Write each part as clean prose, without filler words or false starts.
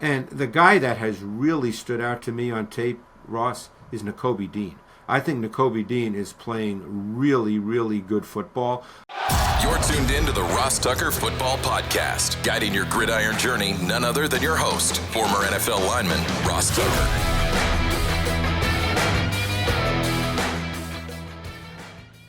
And the guy that has really stood out to me on tape, Ross, is Nakobe Dean. I think Nakobe Dean is playing really, really good football. You're tuned in to the Ross Tucker Football Podcast, guiding your gridiron journey, none other than your host, former NFL lineman, Ross Tucker.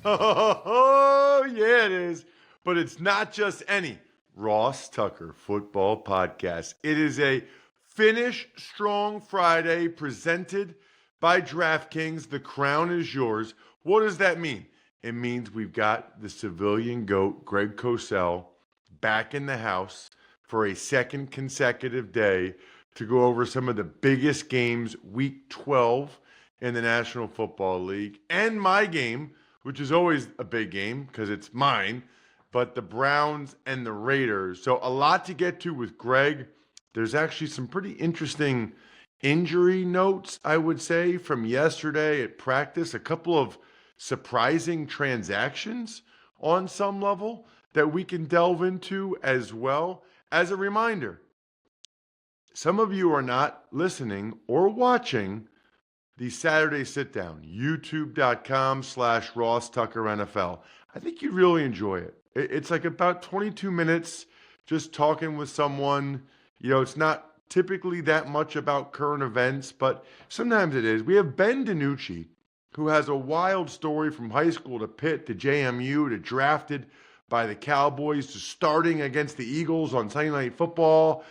Oh, yeah, it is. But it's not just any Ross Tucker Football Podcast. It is a Finish Strong Friday presented by DraftKings. The crown is yours. What does that mean? It means we've got the civilian GOAT, Greg Cosell, back in the house for a second consecutive day to go over some of the biggest games, Week 12 in the National Football League, and my game, which is always a big game because it's mine, but the Browns and the Raiders. So a lot to get to with Greg. There's actually some pretty interesting injury notes, I would say, from yesterday at practice. A couple of surprising transactions on some level that we can delve into as well. As a reminder, some of you are not listening or watching the Saturday sit down, youtube.com/Ross Tucker NFL. I think you'd really enjoy it. It's like about 22 minutes just talking with someone. You know, it's not typically that much about current events, but sometimes it is. We have Ben DiNucci, who has a wild story from high school to Pitt to JMU to drafted by the Cowboys to starting against the Eagles on Sunday Night Football.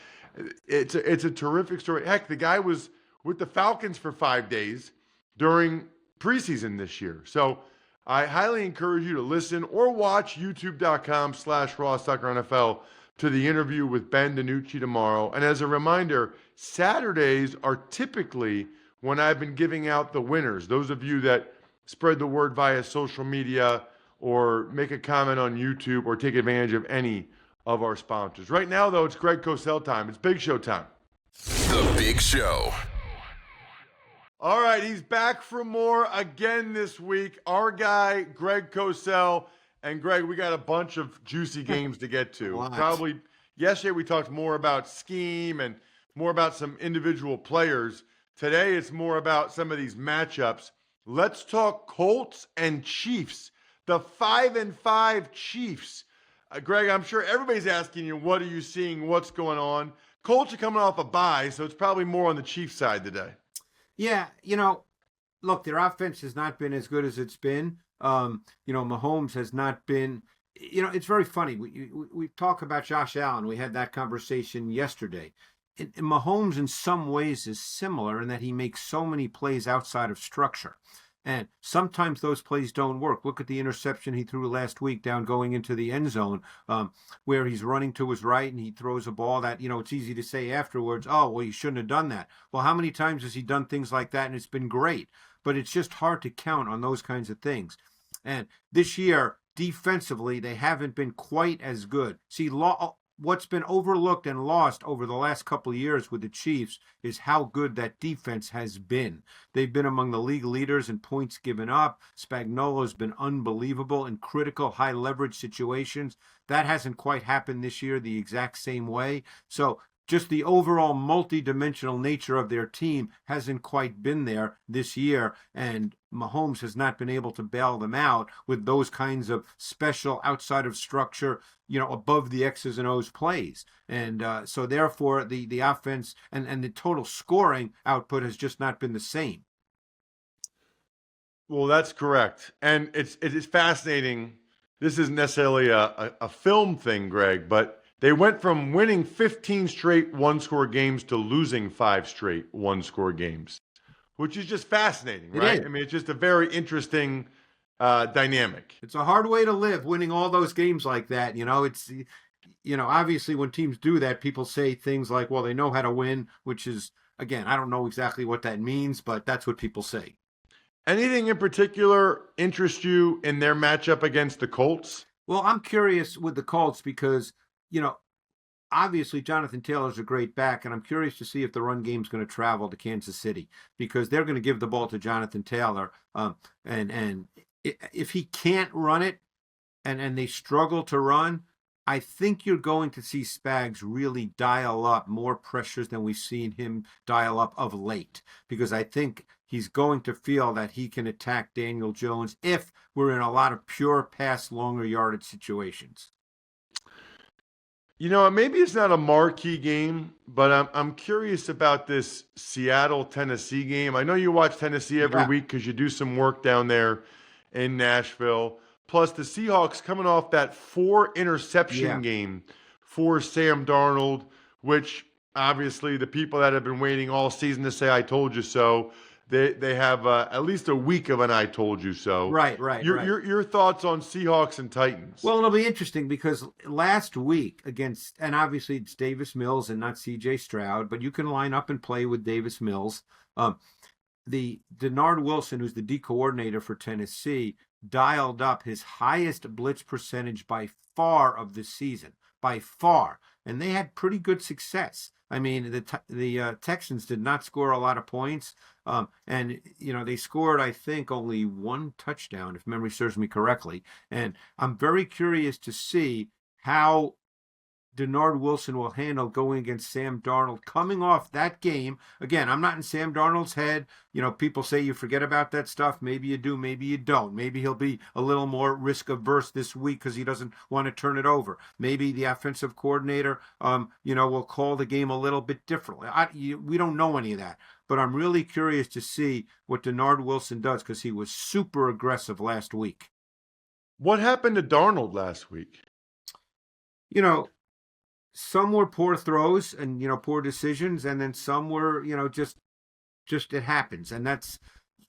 It's a terrific story. Heck, the guy was with the Falcons for 5 days during preseason this year. So I highly encourage you to listen or watch youtube.com/Ross Tucker NFL to the interview with Ben DiNucci tomorrow. And as a reminder, Saturdays are typically when I've been giving out the winners. Those of you that spread the word via social media or make a comment on YouTube or take advantage of any of our sponsors. Right now, though, it's Greg Cosell time. It's Big Show time. The Big Show. All right, he's back for more again this week. Our guy, Greg Cosell. And Greg, we got a bunch of juicy games to get to. Probably yesterday we talked more about scheme and more about some individual players. Today it's more about some of these matchups. Let's talk Colts and Chiefs. The 5-5 Chiefs. Greg, I'm sure everybody's asking you, what are you seeing? What's going on? Colts are coming off a bye, so it's probably more on the Chiefs side today. Yeah, look, their offense has not been as good as it's been. Mahomes has not been, it's very funny. We talk about Josh Allen. We had that conversation yesterday. And Mahomes in some ways is similar in that he makes so many plays outside of structure. And sometimes those plays don't work. Look at the interception he threw last week down going into the end zone, where he's running to his right and he throws a ball that, it's easy to say afterwards, oh, well, you shouldn't have done that. Well, how many times has he done things like that and it's been great? But it's just hard to count on those kinds of things. And this year, defensively, they haven't been quite as good. See, what's been overlooked and lost over the last couple of years with the Chiefs is how good that defense has been. They've been among the league leaders in points given up. Spagnuolo's been unbelievable in critical high leverage situations. That hasn't quite happened this year the exact same way. So just the overall multi-dimensional nature of their team hasn't quite been there this year, and Mahomes has not been able to bail them out with those kinds of special outside of structure, above the X's and O's plays. And so therefore the offense and the total scoring output has just not been the same. Well, that's correct. And it is fascinating. This isn't necessarily a film thing, Greg, but they went from winning 15 straight one-score games to losing 5 straight one-score games, which is just fascinating, right? I mean, it's just a very interesting dynamic. It's a hard way to live, winning all those games like that. It's, obviously when teams do that, people say things like, well, they know how to win, which is, again, I don't know exactly what that means, but that's what people say. Anything in particular interest you in their matchup against the Colts? Well, I'm curious with the Colts because, obviously Jonathan Taylor's a great back, and I'm curious to see if the run game's going to travel to Kansas City because they're going to give the ball to Jonathan Taylor. And if he can't run it and they struggle to run, I think you're going to see Spags really dial up more pressures than we've seen him dial up of late, because I think he's going to feel that he can attack Daniel Jones if we're in a lot of pure pass, longer yardage situations. You know, maybe it's not a marquee game, but I'm curious about this Seattle-Tennessee game. I know you watch Tennessee every week because you do some work down there in Nashville. Plus, the Seahawks coming off that 4-interception game for Sam Darnold, which obviously the people that have been waiting all season to say, I told you so, they have at least a week of an I told you so. Right. Your thoughts on Seahawks and Titans? Well, it'll be interesting because last week against, and obviously it's Davis Mills and not C.J. Stroud, but you can line up and play with Davis Mills. The Denard Wilson, who's the D coordinator for Tennessee, dialed up his highest blitz percentage by far of the season, by far, and they had pretty good success. I mean, the Texans did not score a lot of points, and they scored, I think, only one touchdown, if memory serves me correctly. And I'm very curious to see how Denard Wilson will handle going against Sam Darnold coming off that game. Again, I'm not in Sam Darnold's head. People say you forget about that stuff. Maybe you do, maybe you don't. Maybe he'll be a little more risk averse this week because he doesn't want to turn it over. Maybe the offensive coordinator, will call the game a little bit differently. We don't know any of that. But I'm really curious to see what Denard Wilson does because he was super aggressive last week. What happened to Darnold last week? Some were poor throws and, poor decisions. And then some were, just it happens. And that's,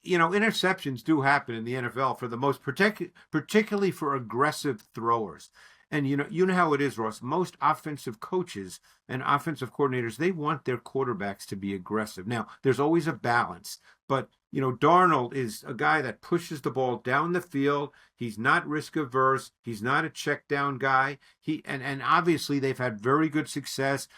interceptions do happen in the NFL for the most, particularly for aggressive throwers. And, you know how it is, Ross. Most offensive coaches and offensive coordinators, they want their quarterbacks to be aggressive. Now, there's always a balance. But, Darnold is a guy that pushes the ball down the field. He's not risk averse. He's not a check down guy. And obviously they've had very good success.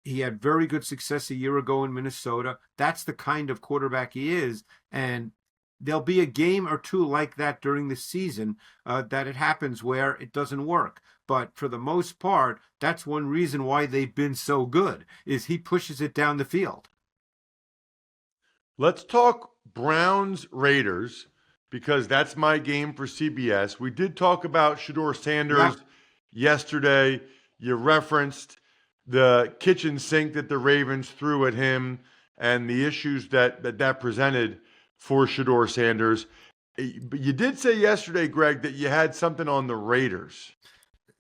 He had very good success a year ago in Minnesota. That's the kind of quarterback he is. And there'll be a game or two like that during the season that it happens where it doesn't work. But for the most part, that's one reason why they've been so good, is he pushes it down the field. Let's talk Browns-Raiders, because that's my game for CBS. We did talk about Shedeur Sanders yesterday. You referenced the kitchen sink that the Ravens threw at him and the issues that presented for Shedeur Sanders. But you did say yesterday, Greg, that you had something on the Raiders.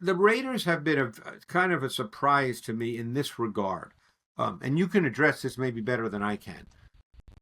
The Raiders have been kind of a surprise to me in this regard. And you can address this maybe better than I can.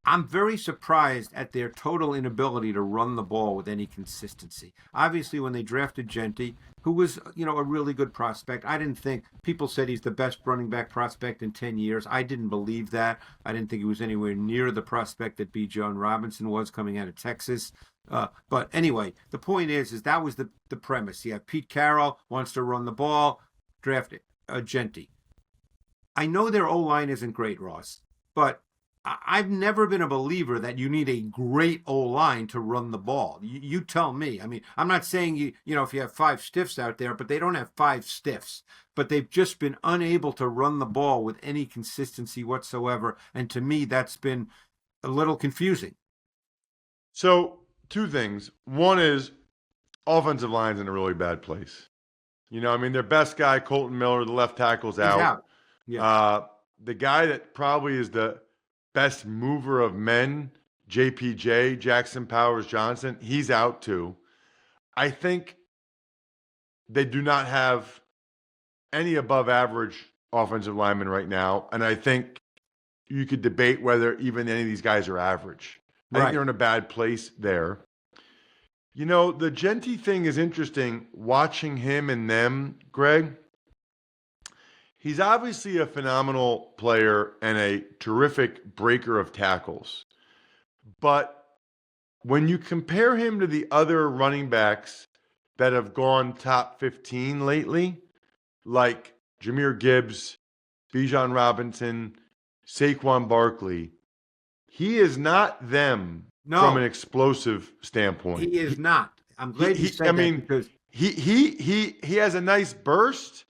I'm very surprised at their total inability to run the ball with any consistency. Obviously, when they drafted Gentry, who was, a really good prospect, I didn't think, people said he's the best running back prospect in 10 years. I didn't believe that. I didn't think he was anywhere near the prospect that Bijan Robinson was coming out of Texas. But anyway, the point is that was the premise. You have Pete Carroll wants to run the ball, draft Gentry. I know their O-line isn't great, Ross, but I've never been a believer that you need a great O-line to run the ball. You tell me. I mean, I'm not saying if you have 5 stiffs out there, but they don't have 5 stiffs. But they've just been unable to run the ball with any consistency whatsoever. And to me, that's been a little confusing. So, 2 things. One is offensive line's in a really bad place. Their best guy, Colton Miller, the left tackle's out. He's out. Yeah. The guy that probably is the best mover of men, JPJ, Jackson Powers Johnson, he's out too. I think they do not have any above average offensive linemen right now. And I think you could debate whether even any of these guys are average. I think they're in a bad place there. The Gentry thing is interesting, watching him and them, Greg. He's obviously a phenomenal player and a terrific breaker of tackles. But when you compare him to the other running backs that have gone top 15 lately, like Jahmyr Gibbs, Bijan Robinson, Saquon Barkley, he is not them from an explosive standpoint. He is not. I'm glad you said that because he has a nice burst.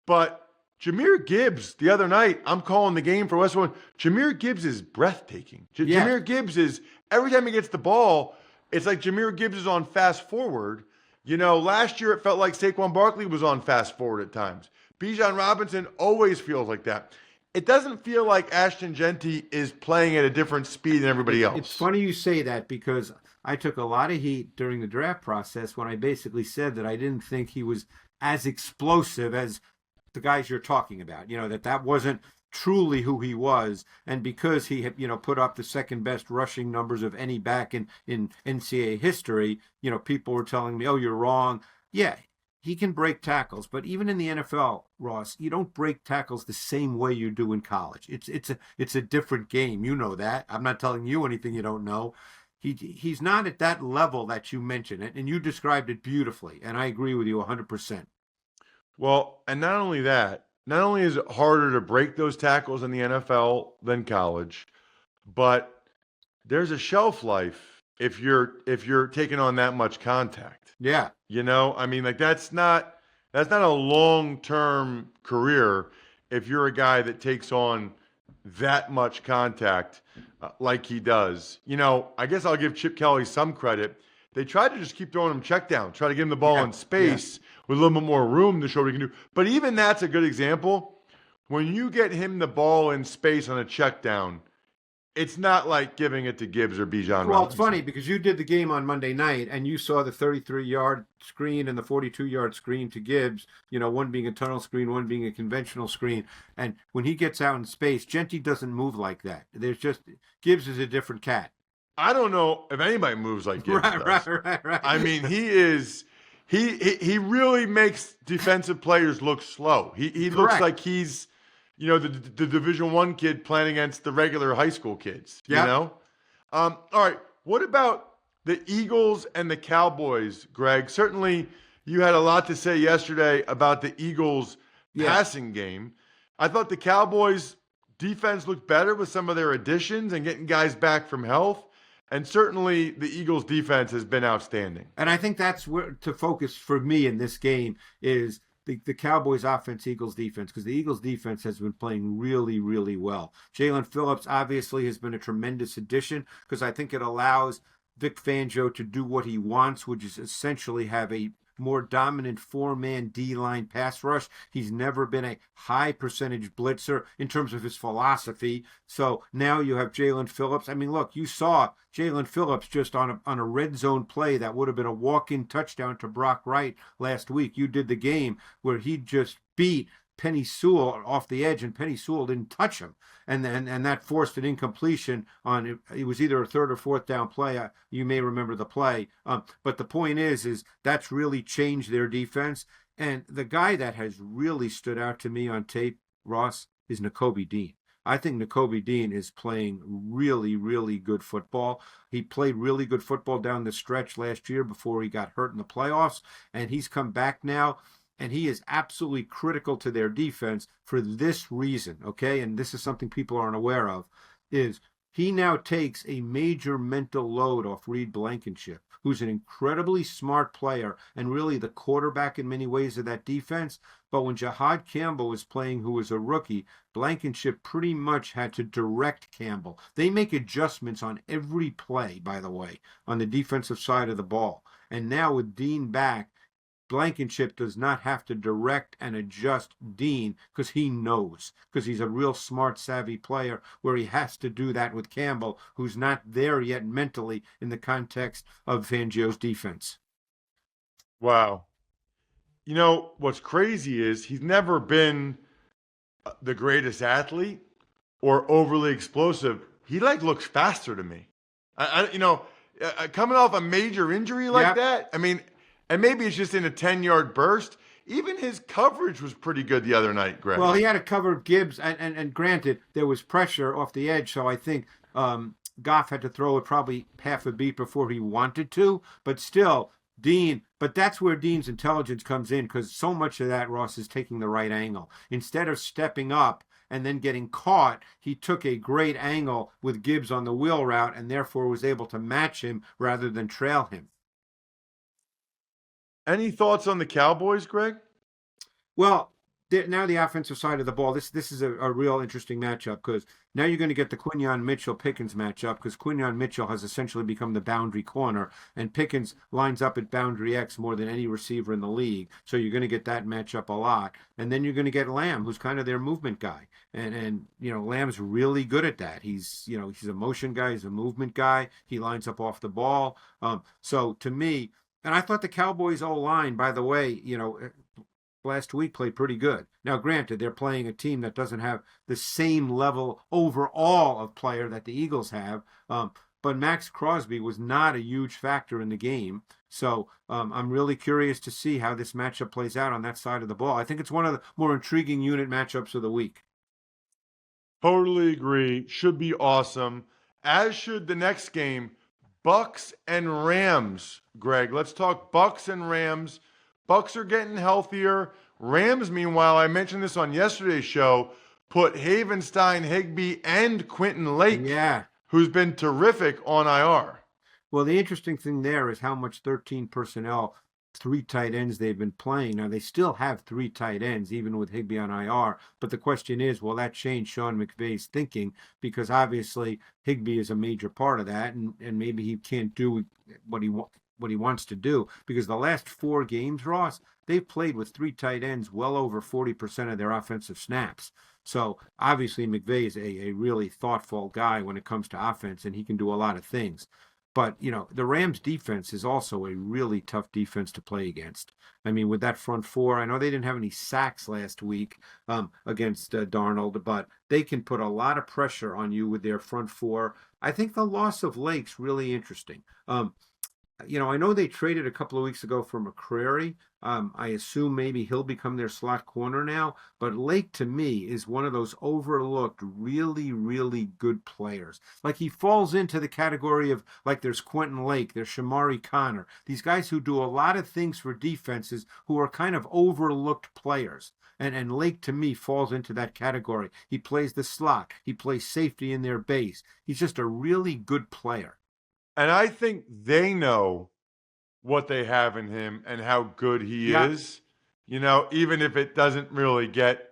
But Jahmyr Gibbs, the other night, I'm calling the game for West Point. Jahmyr Gibbs is breathtaking. Yeah. Jahmyr Gibbs is, every time he gets the ball, it's like Jahmyr Gibbs is on fast forward. You know, last year it felt like Saquon Barkley was on fast forward at times. Bijan Robinson always feels like that. It doesn't feel like Ashton Genty is playing at a different speed than everybody else. It's funny you say that because I took a lot of heat during the draft process when I basically said that I didn't think he was as explosive as the guys you're talking about. You know, that wasn't truly who he was. And because he had, put up the second best rushing numbers of any back in NCAA history, people were telling me, oh, you're wrong. Yeah, he can break tackles, but even in the NFL, Ross, you don't break tackles the same way you do in college. It's a different game. You know that. I'm not telling you anything you don't know. He's not at that level that you mentioned, and you described it beautifully, and I agree with you 100%. Well, and not only that, not only is it harder to break those tackles in the NFL than college, but there's a shelf life if you're taking on that much contact. Yeah. I mean, like that's not a long-term career if you're a guy that takes on that much contact like he does. I guess I'll give Chip Kelly some credit. They tried to just keep throwing him check down, try to give him the ball in space with a little bit more room to show what he can do. But even that's a good example. When you get him the ball in space on a check down, it's not like giving it to Gibbs or Bijan Robinson. Well, it's funny because you did the game on Monday night and you saw the 33-yard screen and the 42-yard screen to Gibbs, one being a tunnel screen, one being a conventional screen. And when he gets out in space, Genty doesn't move like that. Gibbs is a different cat. I don't know if anybody moves like Gibbs does. Right. I mean, he really makes defensive players look slow. He looks like he's the Division I kid playing against the regular high school kids. All right. What about the Eagles and the Cowboys, Greg? Certainly, you had a lot to say yesterday about the Eagles' passing game. I thought the Cowboys' defense looked better with some of their additions and getting guys back from health. And certainly, the Eagles' defense has been outstanding. And I think that's where to focus for me in this game is the Cowboys' offense, Eagles' defense, because the Eagles' defense has been playing really, really well. Jalen Phillips obviously has been a tremendous addition because I think it allows Vic Fangio to do what he wants, which is essentially have a more dominant four-man D-line pass rush. He's never been a high percentage blitzer in terms of his philosophy. So now you have Jalen Phillips. I mean, look, you saw Jalen Phillips just on a red zone play that would have been a walk-in touchdown to Brock Wright last week. You did the game where he just beat Penny Sewell off the edge, and Penny Sewell didn't touch him, and that forced an incompletion on it was either a third or fourth down play. You may remember the play, but the point is that's really changed their defense. And the guy that has really stood out to me on tape, Ross, is Nakobe Dean. I think Nakobe Dean is playing really, really good football. He played really good football down the stretch last year before he got hurt in the playoffs, and he's come back now. And he is absolutely critical to their defense for this reason, okay? And this is something people aren't aware of, is he now takes a major mental load off Reed Blankenship, who's an incredibly smart player and really the quarterback in many ways of that defense. But when Jahad Campbell was playing, who was a rookie, Blankenship pretty much had to direct Campbell. They make adjustments on every play, by the way, on the defensive side of the ball. And now with Dean back, Blankenship does not have to direct and adjust Dean because he knows, because he's a real smart, savvy player where he has to do that with Campbell, who's not there yet mentally in the context of Fangio's defense. Wow. What's crazy is he's never been the greatest athlete or overly explosive. He looks faster to me. Coming off a major injury like that, I mean, and maybe it's just in a 10-yard burst. Even his coverage was pretty good the other night, Greg. Well, he had to cover Gibbs, and granted, there was pressure off the edge, so I think Goff had to throw it probably half a beat before he wanted to. But still, Dean, but that's where Dean's intelligence comes in, because so much of that, Ross, is taking the right angle. Instead of stepping up and then getting caught, he took a great angle with Gibbs on the wheel route and therefore was able to match him rather than trail him. Any thoughts on the Cowboys, Greg? Well, now the offensive side of the ball, this is a real interesting matchup because now you're going to get the Quinyon Mitchell-Pickens matchup because Quinyon Mitchell has essentially become the boundary corner, and Pickens lines up at boundary X more than any receiver in the league. So you're going to get that matchup a lot. And then you're going to get Lamb, who's kind of their movement guy. And Lamb's really good at that. He's a motion guy. He's a movement guy. He lines up off the ball. So to me, and I thought the Cowboys O-line, by the way, last week played pretty good. Now, granted, they're playing a team that doesn't have the same level overall of player that the Eagles have, but Max Crosby was not a huge factor in the game. So I'm really curious to see how this matchup plays out on that side of the ball. I think it's one of the more intriguing unit matchups of the week. Totally agree. Should be awesome. As should the next game, Bucks and Rams. Greg, let's talk Bucks and Rams. Bucks are getting healthier. Rams, meanwhile, I mentioned this on yesterday's show, put Havenstein, Higbee, and Quentin Lake, who's been terrific, on IR. Well, the interesting thing there is how much 13 personnel, 3 tight ends they've been playing. Now, they still have 3 tight ends, even with Higbee on IR. But the question is, will that change Sean McVay's thinking? Because obviously Higbee is a major part of that, and maybe he can't do what he wants to do. Because the last 4 games, Ross, they've played with 3 tight ends well over 40% of their offensive snaps. So obviously McVay is a really thoughtful guy when it comes to offense, and he can do a lot of things. But, the Rams defense is also a really tough defense to play against. I mean, with that front 4, I know they didn't have any sacks last week against Darnold, but they can put a lot of pressure on you with their front 4. I think the loss of Lake's really interesting. I know they traded a couple of weeks ago for McCrary. I assume maybe he'll become their slot corner now. But Lake, to me, is one of those overlooked, really, really good players. Like, he falls into the category of, like, there's Quentin Lake, there's Shamari Connor. These guys who do a lot of things for defenses who are kind of overlooked players. And Lake, to me, falls into that category. He plays the slot. He plays safety in their base. He's just a really good player. And I think they know what they have in him and how good he is, even if it doesn't really get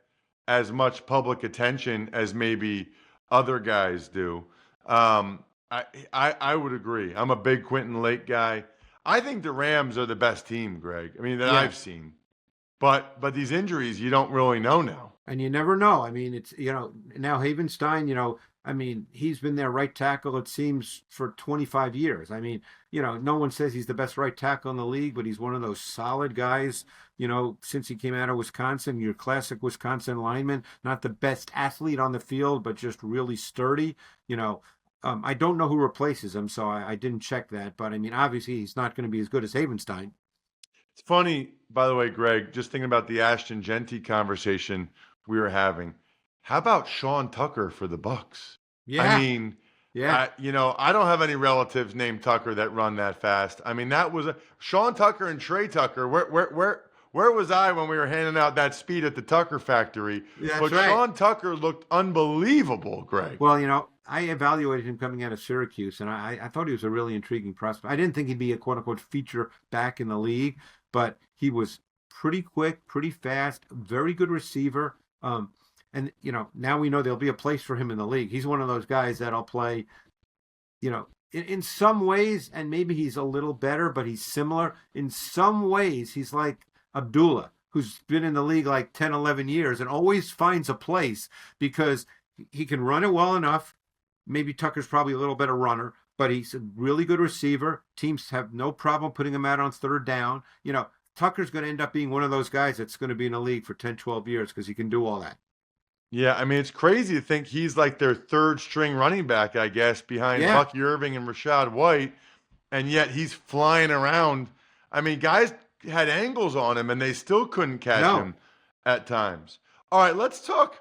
as much public attention as maybe other guys do. I would agree. I'm a big Quentin Lake guy. I think the Rams are the best team, Greg. I mean, that I've seen. But these injuries, you don't really know now. And you never know. I mean, it's, now Havenstein, he's been their right tackle, it seems, for 25 years. I mean, no one says he's the best right tackle in the league, but he's one of those solid guys, since he came out of Wisconsin, your classic Wisconsin lineman, not the best athlete on the field, but just really sturdy. I don't know who replaces him, so I didn't check that. But, I mean, obviously he's not going to be as good as Havenstein. It's funny, by the way, Greg, just thinking about the Ashton Genty conversation we were having. How about Sean Tucker for the Bucks? Yeah. I mean, I don't have any relatives named Tucker that run that fast. I mean, that was Sean Tucker and Trey Tucker. Where was I when we were handing out that speed at the Tucker factory? That's but right. Sean Tucker looked unbelievable, Greg. Well, I evaluated him coming out of Syracuse, and I thought he was a really intriguing prospect. I didn't think he'd be a quote-unquote feature back in the league, but he was pretty quick, pretty fast, very good receiver. And, now we know there'll be a place for him in the league. He's one of those guys that'll play, in some ways, and maybe he's a little better, but he's similar. In some ways, he's like Abdullah, who's been in the league like 10, 11 years and always finds a place because he can run it well enough. Maybe Tucker's probably a little better runner, but he's a really good receiver. Teams have no problem putting him out on third down. Tucker's going to end up being one of those guys that's going to be in the league for 10, 12 years because he can do all that. Yeah, I mean, it's crazy to think he's like their third string running back, I guess, behind Bucky Irving and Rachaad White, and yet he's flying around. I mean, guys had angles on him, and they still couldn't catch him at times. All right, let's talk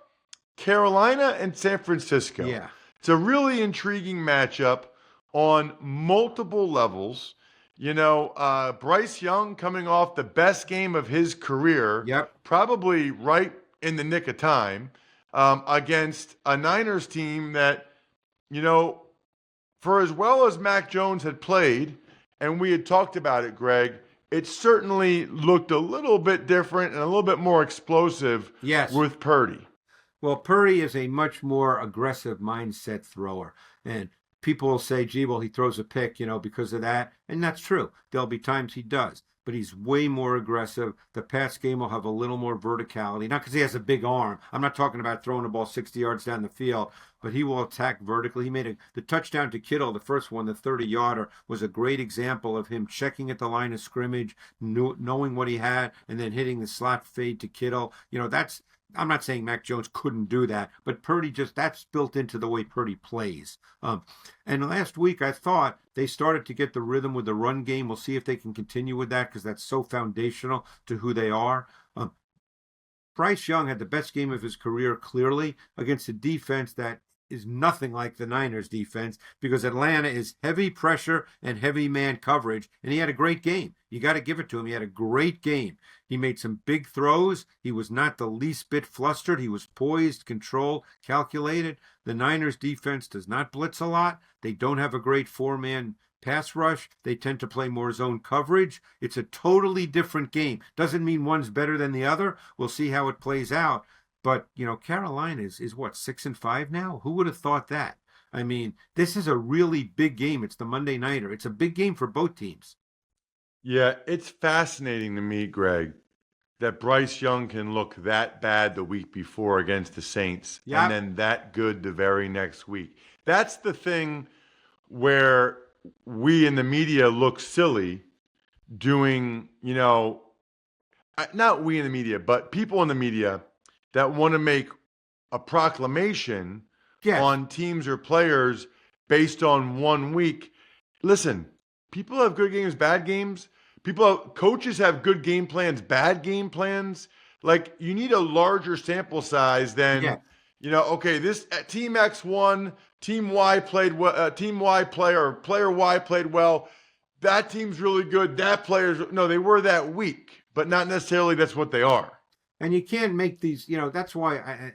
Carolina and San Francisco. Yeah. It's a really intriguing matchup on multiple levels. Bryce Young coming off the best game of his career, probably right in the nick of time, against a Niners team that, for as well as Mac Jones had played, and we had talked about it, Greg, it certainly looked a little bit different and a little bit more explosive Yes. with Purdy. Well, Purdy is a much more aggressive mindset thrower. And people will say, gee, well, he throws a pick, because of that. And that's true. There'll be times he does. But he's way more aggressive. The pass game will have a little more verticality. Not because he has a big arm. I'm not talking about throwing the ball 60 yards down the field, but he will attack vertically. He made the touchdown to Kittle, the first one, the 30-yarder, was a great example of him checking at the line of scrimmage, knowing what he had, and then hitting the slot fade to Kittle. I'm not saying Mac Jones couldn't do that, but Purdy that's built into the way Purdy plays. And last week, I thought they started to get the rhythm with the run game. We'll see if they can continue with that because that's so foundational to who they are. Bryce Young had the best game of his career, clearly, against a defense that is nothing like the Niners defense because Atlanta is heavy pressure and heavy man coverage, and he had a great game. You got to give it to him. He had a great game. He made some big throws. He was not the least bit flustered. He was poised, controlled, calculated. The Niners defense does not blitz a lot. They don't have a great four-man pass rush. They tend to play more zone coverage. It's a totally different game. Doesn't mean one's better than the other. We'll see how it plays out. But, Carolina is what, 6-5 now? Who would have thought that? I mean, this is a really big game. It's the Monday Nighter. It's a big game for both teams. Yeah, it's fascinating to me, Greg, that Bryce Young can look that bad the week before against the Saints and then that good the very next week. That's the thing where we in the media look silly doing, not we in the media, but people in the media that want to make a proclamation on teams or players based on 1 week. Listen, people have good games, bad games. Coaches have good game plans, bad game plans. Like, you need a larger sample size than, okay, this team X won, team Y played well, player Y played well. That team's really good. No, they were that weak, but not necessarily that's what they are. And you can't make these, that's why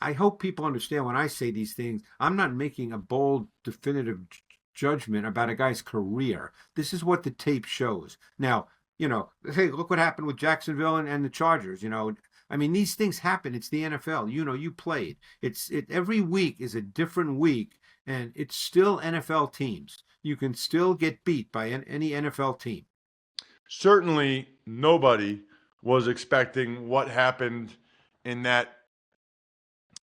I hope people understand when I say these things, I'm not making a bold, definitive judgment about a guy's career. This is what the tape shows. Now, hey, look what happened with Jacksonville and the Chargers. I mean, these things happen. It's the NFL. You played. Every week is a different week, and it's still NFL teams. You can still get beat by any NFL team. Certainly, nobody was expecting what happened in that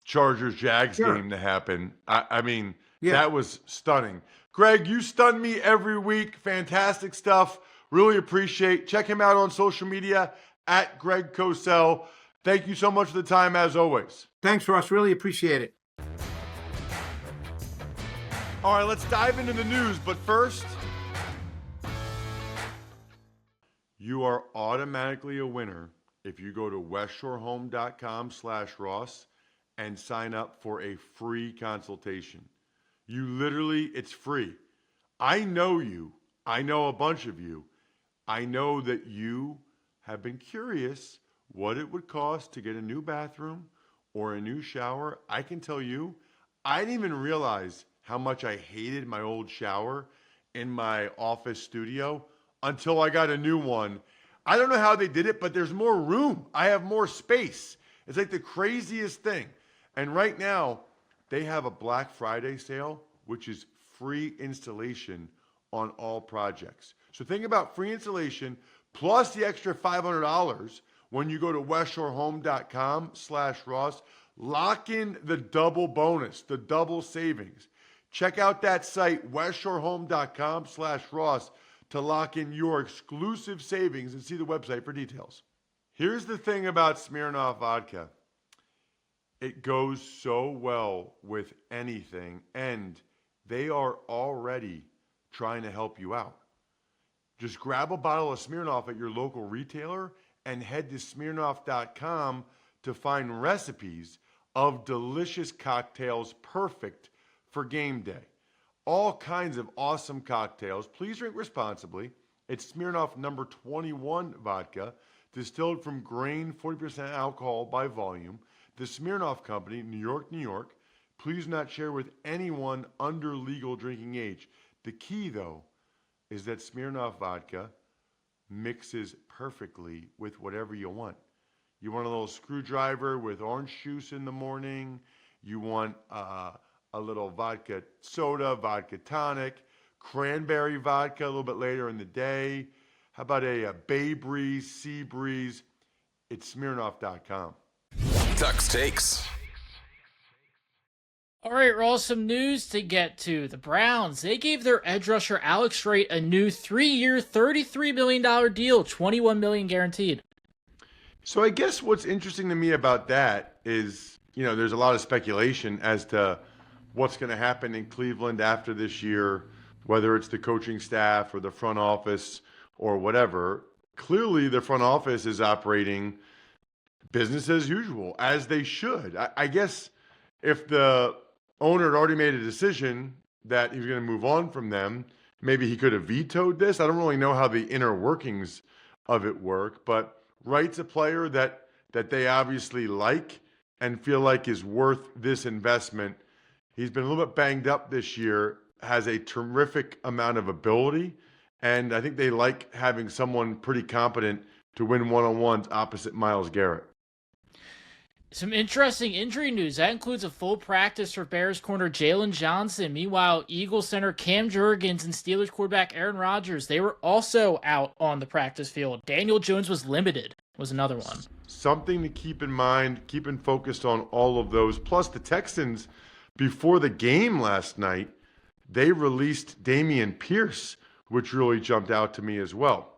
Chargers-Jags game to happen. I mean, that was stunning. Greg, you stun me every week. Fantastic stuff. Really appreciate. Check him out on social media at Greg Cosell. Thank you so much for the time, as always. Thanks, Ross. Really appreciate it. All right, let's dive into the news. But first, you are automatically a winner if you go to westshorehome.com/Ross and sign up for a free consultation. It's free. I know you. I know a bunch of you. I know that you have been curious what it would cost to get a new bathroom or a new shower. I can tell you, I didn't even realize how much I hated my old shower in my office studio until I got a new one. I don't know how they did it, but there's more room. I have more space. It's like the craziest thing. And right now, they have a Black Friday sale, which is free installation on all projects. So think about free installation plus the extra $500 when you go to westshorehome.com/Ross. Lock in the double bonus, the double savings. Check out that site, westshorehome.com/Ross, to lock in your exclusive savings and see the website for details. Here's the thing about Smirnoff vodka. It goes so well with anything, and they are already trying to help you out. Just grab a bottle of Smirnoff at your local retailer and head to Smirnoff.com to find recipes of delicious cocktails perfect for game day. All kinds of awesome cocktails. Please drink responsibly. It's Smirnoff number 21 vodka, distilled from grain, 40% alcohol by volume. The Smirnoff Company, New York, New York. Please not share with anyone under legal drinking age. The key, though, is that Smirnoff vodka mixes perfectly with whatever you want. You want a little screwdriver with orange juice in the morning. You want a little vodka soda, vodka tonic, cranberry vodka a little bit later in the day. How about a Bay Breeze, Sea Breeze? It's Smirnoff.com. Tuck's Takes. All right, Ross, some news to get to. The Browns, they gave their edge rusher Alex Wright a new 3-year, $33 million deal, $21 million guaranteed. So I guess what's interesting to me about that is, there's a lot of speculation as to what's going to happen in Cleveland after this year, whether it's the coaching staff or the front office or whatever. Clearly, the front office is operating business as usual, as they should. I guess if the owner had already made a decision that he was going to move on from them, maybe he could have vetoed this. I don't really know how the inner workings of it work, but Wright's a player that they obviously like and feel like is worth this investment. He's been a little bit banged up this year, has a terrific amount of ability, and I think they like having someone pretty competent to win one-on-ones opposite Myles Garrett. Some interesting injury news. That includes a full practice for Bears corner Jalen Johnson. Meanwhile, Eagles center Cam Jurgens and Steelers quarterback Aaron Rodgers, they were also out on the practice field. Daniel Jones was limited, was another one. Something to keep in mind, keeping focused on all of those. Plus, the Texans, before the game last night, they released Dameon Pierce, which really jumped out to me as well.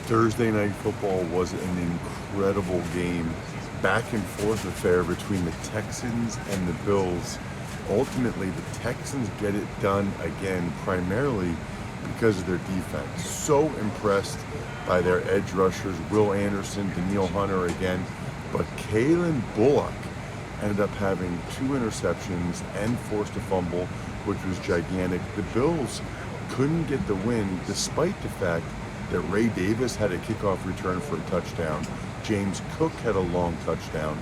Thursday Night Football was an incredible game. Back and forth affair between the Texans and the Bills. Ultimately, the Texans get it done again, primarily because of their defense. So impressed by their edge rushers, Will Anderson, Danielle Hunter again, but Kalen Bullock ended up having 2 interceptions and forced a fumble, which was gigantic. The Bills couldn't get the win despite the fact that Ray Davis had a kickoff return for a touchdown. James Cook had a long touchdown,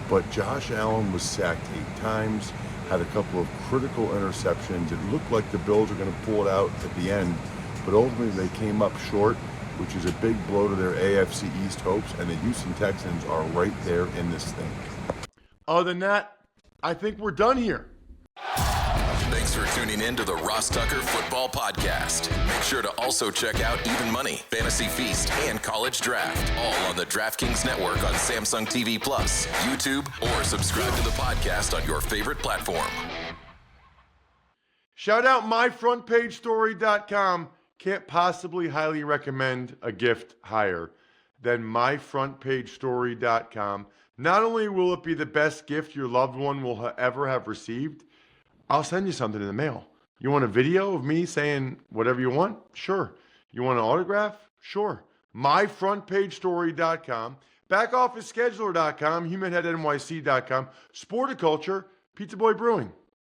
but Josh Allen was sacked 8 times, had a couple of critical interceptions. It looked like the Bills were going to pull it out at the end, but ultimately they came up short, which is a big blow to their AFC East hopes, and the Houston Texans are right there in this thing. Other than that, I think we're done here. Thanks for tuning in to the Ross Tucker Football Podcast. Make sure to also check out Even Money, Fantasy Feast, and College Draft, all on the DraftKings Network on Samsung TV Plus, YouTube, or subscribe to the podcast on your favorite platform. Shout out myfrontpagestory.com. Can't possibly highly recommend a gift higher than myfrontpagestory.com. Not only will it be the best gift your loved one will ever have received, I'll send you something in the mail. You want a video of me saying whatever you want? Sure. You want an autograph? Sure. myfrontpagestory.com, backofficescheduler.com, humanheadnyc.com, Sporticulture, Pizza Boy Brewing.